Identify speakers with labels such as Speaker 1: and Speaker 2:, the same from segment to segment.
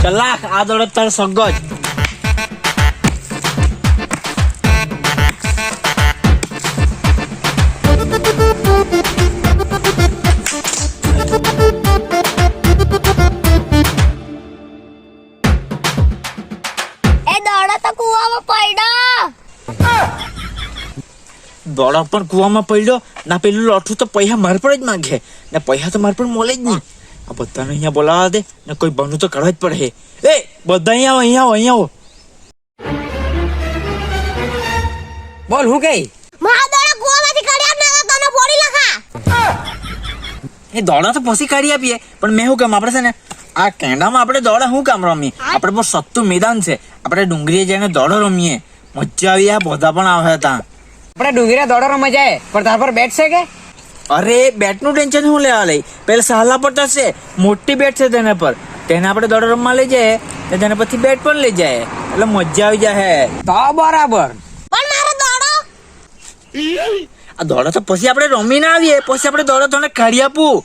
Speaker 1: ચલા આ દોડે તાર સગજ દોડા પણ કુવામાં પડ્યો ના પેલું લોઠું તો પૈસા માર પર જ માંગે ને પૈસા તો માર પર મળે જ નહીં. આ બધાને અહીંયા બોલાવા દે ને કોઈ બનું તો કાઢવા જ પડે. એ બધા અહીંયા આવો.
Speaker 2: બોલ હું કઈ
Speaker 1: એ દોડા તો પછી કાઢી આપીએ પણ મેં શું કામ આપણે છે ને આ કેંડામાં આપણે દોડા શું કામ રમીએ? આપણે બહુ સસ્તું મેદાન છે, આપણે ડુંગરીએ જઈને દોડો રમીએ. મજા આવી. આ બધા પણ આવે હતા.
Speaker 2: આપણે ડુંગરા દોડો રમવા જાય પણ તાર પર બેટ છે કે?
Speaker 1: અરે બેટ નું ટેન્શન શું લેવા લઈ? પેલા સહલા પર થશે, મોટી બેટ છે તેના પર, તેને આપણે દોડો રમવા લઈ જાય ને તેના પછી બેટ પણ લઈ જાય એટલે મજા આવી જાય.
Speaker 2: તો બરાબર.
Speaker 1: આ દોડો તો પછી આપણે રમી ના આવીએ, પછી આપણે દોડો તને કાઢી આપું.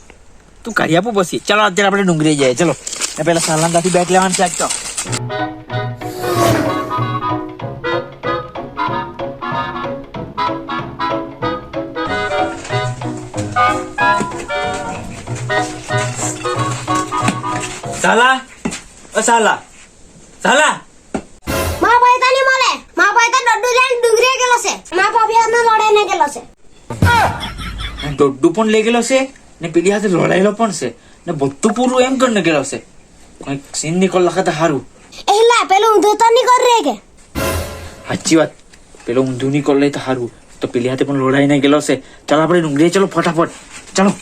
Speaker 1: તું કાઢી આપું પછી. ચાલો અત્યારે આપણે ડુંગરી જાય. ચલો ને પેલા સહલા ત્યાંથી બેટ લેવાનું છે. તો સાલા સાલા સાલા
Speaker 3: મા ભાઈ તને મળે. મા ભાઈ તો ડડ્ડુ લઈને ડુંગરી ગયેલો છે. મા ભાભી હાથમાં લડાઈને ગયેલો છે.
Speaker 1: દોડ્ડુ પણ લઈ ગયેલો છે ને પેલી હાથે લડાયેલો પણ છે ને બધું પૂરું એમ કરીને ગયેલો છે. કઈક સીન નીકળ લખાતા સારું.
Speaker 3: એલા પેલું ઊંધું તો નહીં કરી રે કે?
Speaker 1: સાચી વાત. પેલો ઊંધું નીકળ લે તો સારું. તો પેલી હાથે પણ લડાઈને ગયેલો છે. ચાલો આપણે ડુંગળી ચલો ફટાફટ. ચાલો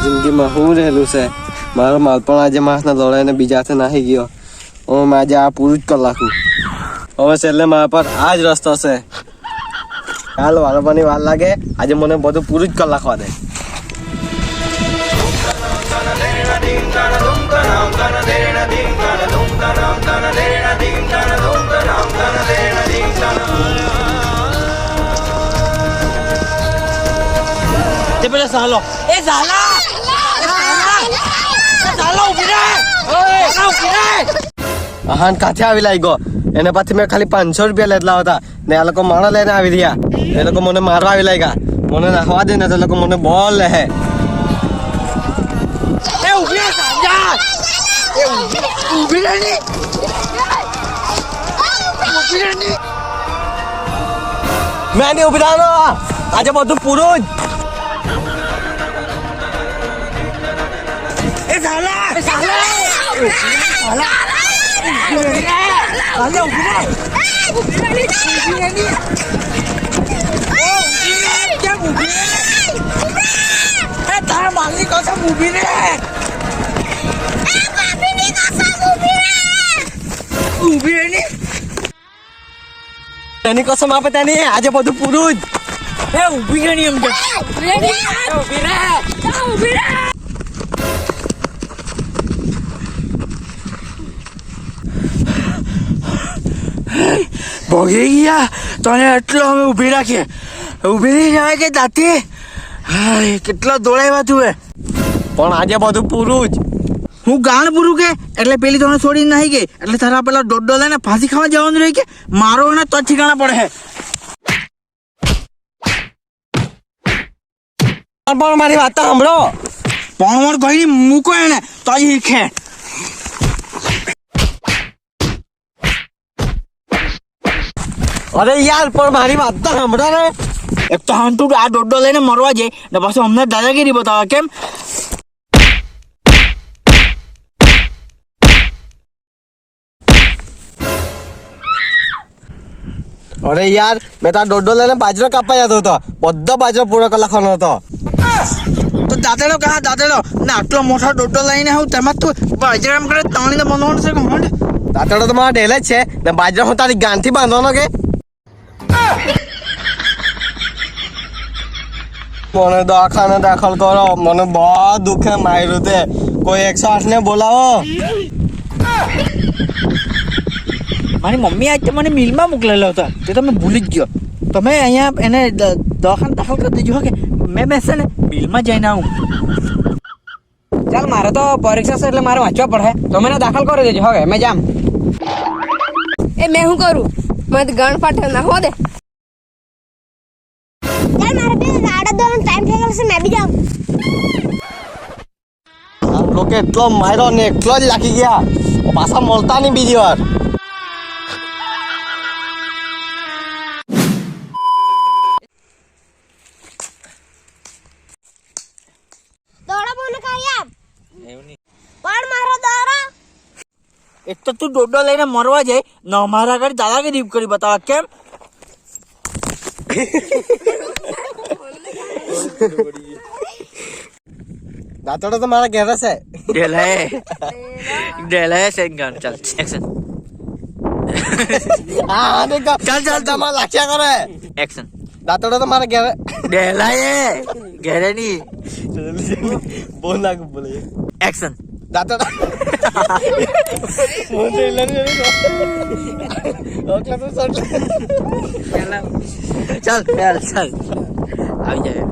Speaker 4: જિંદગીમાં શું રહેલું છે? મારો માલ પણ આજે માણસને લડાઈને બીજા હાથે નાહી ગયો. હવે મેં આજે આ પૂરું જ કરી નાખું. હવે છેલ્લે મારા પર આ જ રસ્તો છે. કાલ વાળવાની વાર લાગે, આજે મને બધું પૂરું જ કરી નાખવા દે.
Speaker 1: તે પેલા સાલો એ સાલા
Speaker 4: આહાન કાથે આવી લાગ્યો. એને પાછી મેં ખાલી 500 રૂપિયા લેતલા હતા ને આ લોકો માણસ લઈને આવી રહ્યા. એ લોકો મને મારવા આવી લાગ્યા. મને નાખવા દે ને તો લોકો મને બોલ લે. મેં નહીં ઉભી રહેવાનો. આજે બધું પૂરું જ.
Speaker 1: તારા માલની કસમ ઊભી રે. ઊભી રે ની
Speaker 4: તેની કસમ આપે તેની. આજે બધું પૂરું જ.
Speaker 1: એ ઊભી રે ની એમ કે ભોગી ગયા તને એટલો અમે ઊભી રાખીએ. ઊભી નહીં જવાય કે દાંતી. કેટલો દોડાવ્યા તું એ.
Speaker 4: પણ આજે બધું પૂરું જ.
Speaker 1: હું ગાણ પૂરું કે એટલે પેલી તને છોડીને નાહી ગઈ એટલે તારા પેલા દોડો લઈને ફાંસી ખાવા જવાનું રહી કે મારો એને તો ઠીકાણા પડે.
Speaker 4: પણ મારી વાત તો સાંભળો.
Speaker 1: પણ કઈ મૂકો એને તો શીખે.
Speaker 4: અરે યાર પણ મારી વાત તો સાંભળો ને.
Speaker 1: એક તો હાંટુ આ દોડો લઈને મરવા જાય ને પાછું અમને દાદાગીરી બતાવે. કેમ?
Speaker 4: અરે યાર મેં તાર દોડો લઈને બાજરો કાપવા જતો હતો. બધો બાજરો પૂરો કરી નાખવાનો હતો.
Speaker 1: તો દાદાડો કહા દાદાડો ને આટલો મોટો દોડો લઈને હું તેમાં તું બાજરામ કરે તાણીને બનાવવાનું છે કે મોઢ.
Speaker 4: દાંતડો તો મારા ઢેલે જ છે ને બાજરો હું તારી ગાંઠથી બાંધવાનો કે? મને દવાખાને દાખલ કરો. મને બહુ દુખે માર્યું તે. કોઈ 108 ને બોલાવો.
Speaker 1: મારી મમ્મી આજે મને મિલમાં મોકલેલો હતો તે તમે ભૂલી જ ગયો. તમે અહીંયા એને દવાખાને દાખલ કરી દેજો કે મેં બેસે ને બિલમાં જઈને આવું.
Speaker 2: ચાલ મારે તો પરીક્ષા છે એટલે મારે વાંચવા પડે તો મને દાખલ કરી દેજો હવે મેં જામ.
Speaker 5: એ મેં શું કરું મને ગણ પાઠ ના હો દે.
Speaker 3: ચાલ મારે બી આડા દોડનો ટાઈમ થઈ ગયો છે મેં બી જાઉં.
Speaker 4: આ લોકો એટલો માર્યો ને એટલો જ લાગી ગયા પાછા મળતા નહીં બીજી વાર.
Speaker 3: દોડા બોને કરી આપ પણ મારો દોડો
Speaker 1: એક તો તું ડોડો લઈને મરવા જાય ન અમારા આગળ દાદાગીરી કરી બતાવા કેમ.
Speaker 4: દાંતડો તો મારા ઘેર છે.
Speaker 1: ડેલાય છે ગણ. ચાલ એક્શન.
Speaker 4: હા
Speaker 1: ચાલ, ચાલ,
Speaker 4: તમારે લાખ્યા કરે.
Speaker 1: એક્શન.
Speaker 4: દાંતડો તો મારા ઘેર
Speaker 1: ડેલાય ઘેરે ની.
Speaker 4: બોલ નાખું બોલે
Speaker 1: એક્શન.
Speaker 4: દાંતડો
Speaker 1: ચાલ ચાલ ચાલ આવી જાય.